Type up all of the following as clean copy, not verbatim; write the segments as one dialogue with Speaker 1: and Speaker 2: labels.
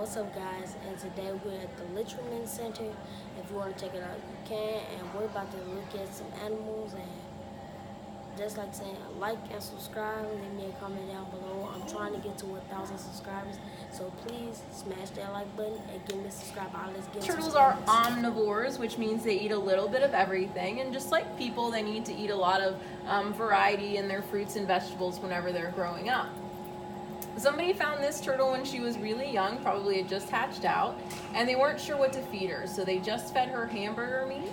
Speaker 1: What's up, guys? And today we're at the Litterman Center. If you want to check it out, you can. And we're about to look at some animals. And just like saying, like and subscribe. Leave me a comment down below. I'm trying to get to 1,000 subscribers, so please smash that like button and give me a subscribe. Let's get
Speaker 2: Turtles are omnivores, which means they eat a little bit of everything. And just like people, they need to eat a lot of variety in their fruits and vegetables whenever they're growing up. Somebody found this turtle when she was really young, probably had just hatched out, and they weren't sure what to feed her, so they just fed her hamburger meat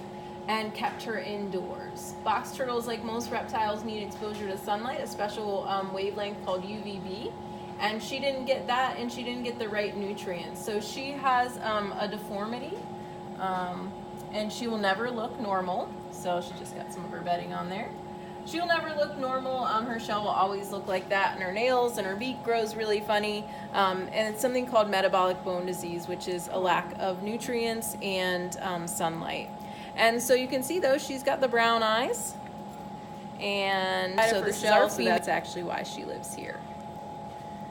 Speaker 2: and kept her indoors. Box turtles, like most reptiles, need exposure to sunlight, a special wavelength called UVB, and she didn't get that, and she didn't get the right nutrients. So she has a deformity, and she will never look normal. So she just got some of her bedding on there. She'll never look normal. Her shell will always look like that, and her nails and her beak grows really funny. And it's something called metabolic bone disease, which is a lack of nutrients and sunlight. And so you can see, though, she's got the brown eyes. And so this is our female. So that's actually why she lives here.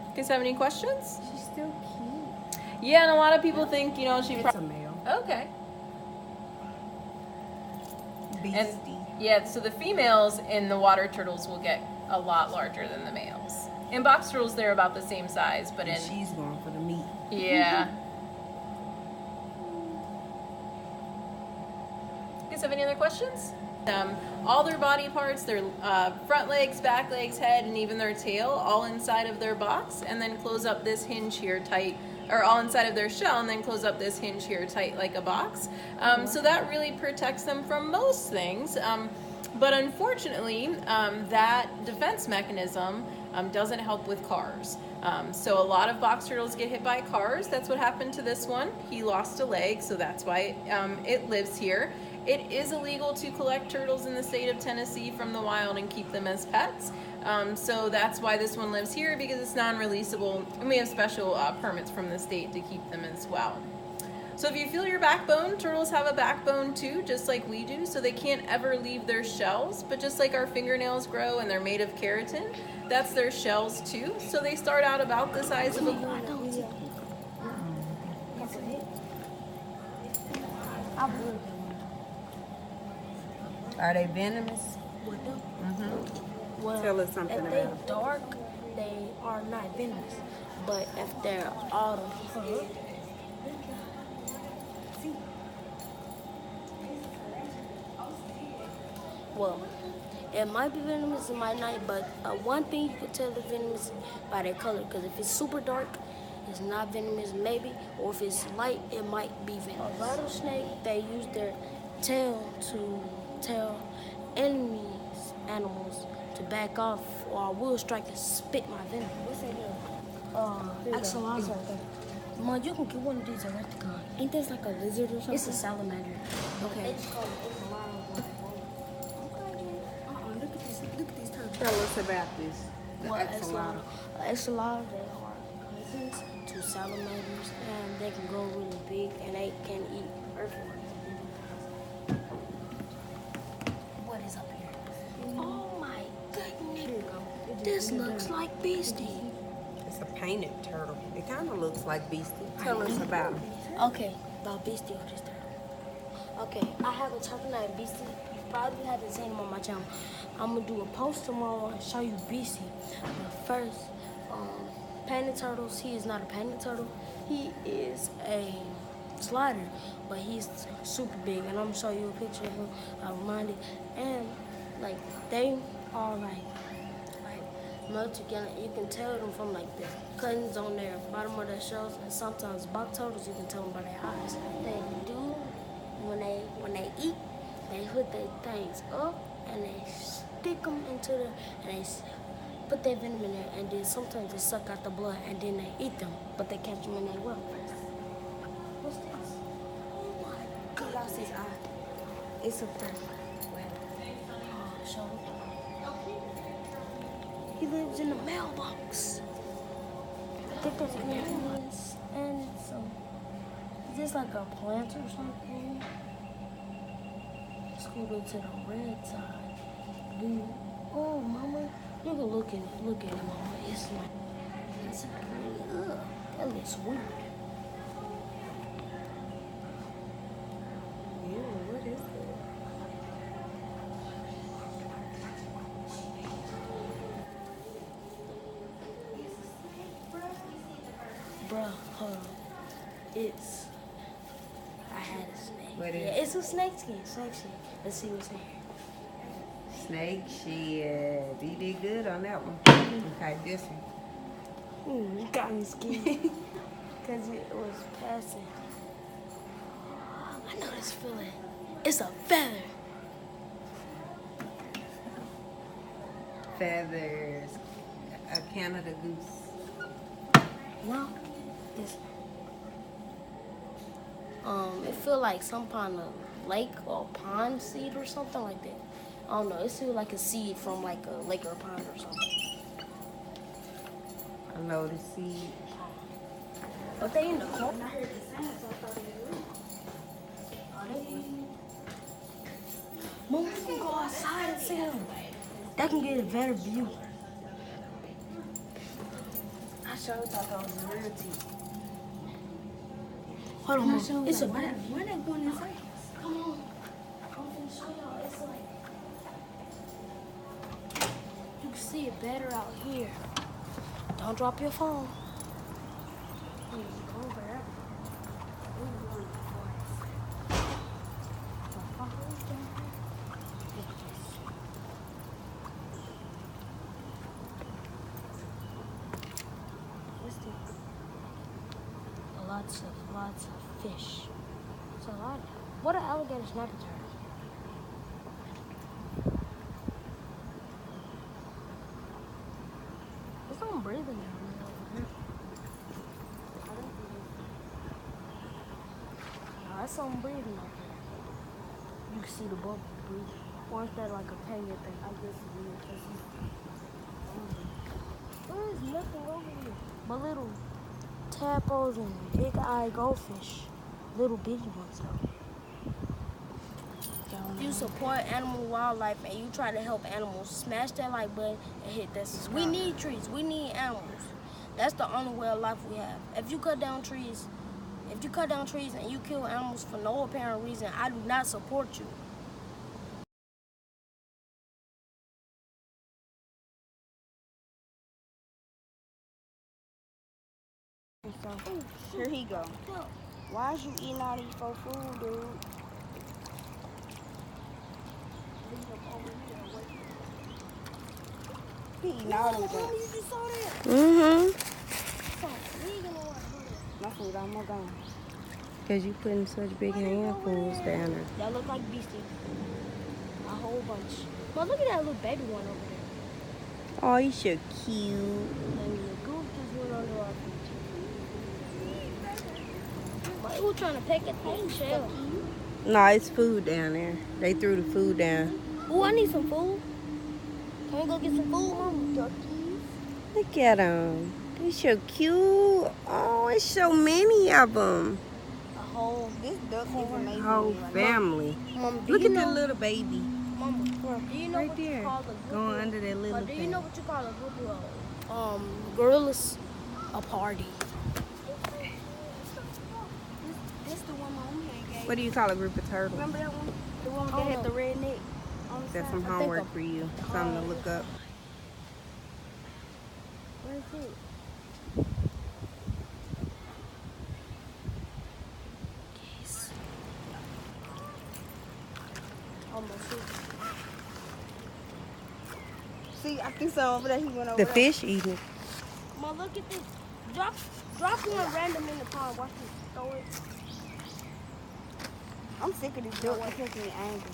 Speaker 2: You guys have any questions?
Speaker 1: She's still cute.
Speaker 2: Yeah, and a lot of people think, you know, she
Speaker 3: It's a male.
Speaker 2: Okay.
Speaker 3: Beastie.
Speaker 2: Yeah, so the females in the water turtles will get a lot larger than the males. In box turtles, they're about the same size, but in...
Speaker 3: She's going for the meat.
Speaker 2: Yeah. You guys have any other questions? All their body parts, their front legs, back legs, head, and even their tail, all inside of their box, and then close up this hinge here tight, or all inside of their shell, and then close up this hinge here tight like a box. So that really protects them from most things. But unfortunately, that defense mechanism doesn't help with cars. So a lot of box turtles get hit by cars. That's what happened to this one. He lost a leg, so that's why it lives here. It is illegal to collect turtles in the state of Tennessee from the wild and keep them as pets. So that's why this one lives here, because it's non-releasable, and we have special permits from the state to keep them as well. So if you feel your backbone, turtles have a backbone too, just like we do, so they can't ever leave their shells, but just like our fingernails grow and they're made of keratin, that's their shells too. So they start out about the size of a...
Speaker 3: Are they venomous?
Speaker 1: Well,
Speaker 3: Tell us something
Speaker 1: if
Speaker 3: about
Speaker 1: they're
Speaker 3: them.
Speaker 1: dark, they are not venomous. But if they're autumn, well, it might be venomous, it might not. But one thing you can tell the venomous by their color, because if it's super dark, it's not venomous, maybe. Or if it's light, it might be venomous. A rattlesnake, they use their tail to tell animals to back off, or I will strike and spit my venom. What's that? Axolotl. Mom, you can get one of these at the car. Ain't this like a lizard or something? It's a salamander. Okay. They just call it axolotl. Look at these turtles.
Speaker 3: Tell us about this. The axolotl.
Speaker 1: Axolotl, they are cousins to salamanders, and they can grow really big, and they can eat earthworms. What is up here? Oh my goodness! This looks like Beastie.
Speaker 3: It's a painted turtle. It kind of looks like Beastie. Tell us about it.
Speaker 1: Okay, about Beastie or this turtle. Okay, I have a turtle named Beastie. You probably haven't seen him on my channel. I'm gonna do a post tomorrow and show you Beastie. But first, painted turtles. He is not a painted turtle. He is a slider, but he's super big, and I'm gonna show you a picture of him. I'll remind it. And like they are like melt together. You can tell them from like the cuttings on their bottom of their shells, and sometimes box turtles you can tell them by their eyes. They do when they eat, they put their things up and they stick them into the and they put their venom in there, and then sometimes they suck out the blood and then they eat them, but they catch them in their well first. What's this? Oh my God! He lost his eye. It's a thing. Show. He lives in the mailbox. I think that's green. And some. Is this like a plant or something? Let's go to the red side. Oh, mama. You can look at it, mama. It's like, that looks weird. Bruh, hold on. It's... I had a snake.
Speaker 3: What is
Speaker 1: Yeah, it's a snake skin. Snake skin. Let's see what's in here.
Speaker 3: Snake shit. You did good on that one. Okay, this one.
Speaker 1: You got me scared. Because it was passing. I know this feeling. It's a feather.
Speaker 3: Feathers. A Canada goose.
Speaker 1: No. This. It feel like some kind of lake or pond seed or something like that. I don't know. It feels like a seed from like a lake or a pond or something.
Speaker 3: I know the seed.
Speaker 1: But they in the cold. I heard the sound, so I thought they were. Are they? Mom, we can go outside and see them. That can get a better view. I sure thought that was real teeth. Hold on, Mom. It's a better.
Speaker 4: Why they going inside?
Speaker 1: Come on. I'm gonna show y'all. It's like you can see it better out here. Don't drop your phone. Go over there. We're going to the forest. The fuck is down here? Look at this. What's this? Lots of fish. It's a lot. What are alligators never turn? There's someone breathing down there over here. I don't think it's... No, that's someone breathing out there. You can see the bubble breathing. Or is that like a penguin thing? I guess it is. There is nothing over here but little tadpoles and big-eyed goldfish. Little bitty ones though. If you support animal wildlife and you try to help animals, smash that like button and hit that subscribe. We need trees. We need animals. That's the only way of life we have. If you cut down trees and you kill animals for no apparent reason, I do not support you.
Speaker 4: Here he go. Why is you eating all these for food, dude? He eating all these things. My food almost gone.
Speaker 3: Because you putting such big handfuls down there.
Speaker 1: That look like beastie. A whole bunch. But look at that little baby one over there.
Speaker 3: Oh, he's so cute.
Speaker 1: And the goof just went under our feet. But it was trying to peck at the shell.
Speaker 3: No, it's food down there. They threw the food down.
Speaker 1: Ooh, I need some food. Can we go get some food, Mama? Duckies.
Speaker 3: Look at them. They're so cute. Oh, it's so many of them.
Speaker 1: A whole,
Speaker 4: This duck is amazing.
Speaker 3: Whole family.
Speaker 1: Mama, do
Speaker 3: Look
Speaker 1: you
Speaker 3: at
Speaker 1: know,
Speaker 3: the little baby.
Speaker 1: Mama, do you know
Speaker 3: Right
Speaker 1: what
Speaker 3: there.
Speaker 1: you call a group
Speaker 3: Going
Speaker 1: of,
Speaker 3: under that little
Speaker 1: do you
Speaker 3: thing.
Speaker 1: know what you call a group of gorillas? A party.
Speaker 4: This the one my own hand gave.
Speaker 3: What do you call a group of turtles?
Speaker 4: Remember that one? The one
Speaker 1: Oh,
Speaker 4: that had
Speaker 1: no.
Speaker 4: the red neck on the
Speaker 3: That's
Speaker 4: side?
Speaker 3: some
Speaker 1: I think
Speaker 3: homework
Speaker 1: I'm-
Speaker 3: for you. Something to look up.
Speaker 1: Where is it? Yes. Almost here.
Speaker 4: See, I think so over there. He went over
Speaker 3: The
Speaker 4: there.
Speaker 3: fish eating it.
Speaker 1: Mom, look at this. Drop one random in the pond. Watch this. Throw it.
Speaker 4: I'm sick of this duck. It's making me angry.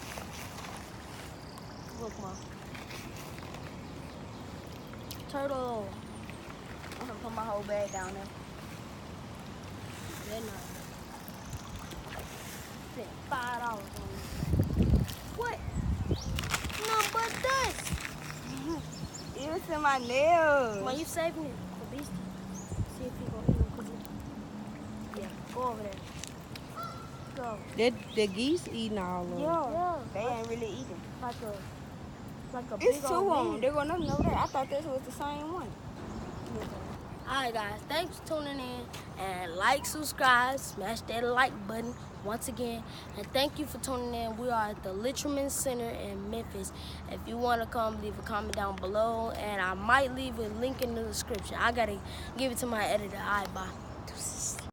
Speaker 1: Look, Mom. Turtle.
Speaker 4: I'm gonna put my whole bag down there.
Speaker 1: They're not. Spent $5 on this. What? No, but this.
Speaker 4: It was in my nails.
Speaker 1: Mom, you saving it for Beastie. See if he gonna eat them cookies. Yeah, go over there. Go.
Speaker 3: The geese eating all of them.
Speaker 1: Yeah.
Speaker 4: They ain't really eating.
Speaker 1: Like a
Speaker 4: It's
Speaker 1: big
Speaker 4: two
Speaker 1: old
Speaker 4: of them.
Speaker 1: meat.
Speaker 4: They're going up and over there. I thought this was the same one.
Speaker 1: Alright guys, thanks for tuning in and like, subscribe, smash that like button once again, and thank you for tuning in. We are at the Litterman Center in Memphis. If you want to come, leave a comment down below, and I might leave a link in the description. I gotta give it to my editor. Alright, bye.
Speaker 3: Deuces.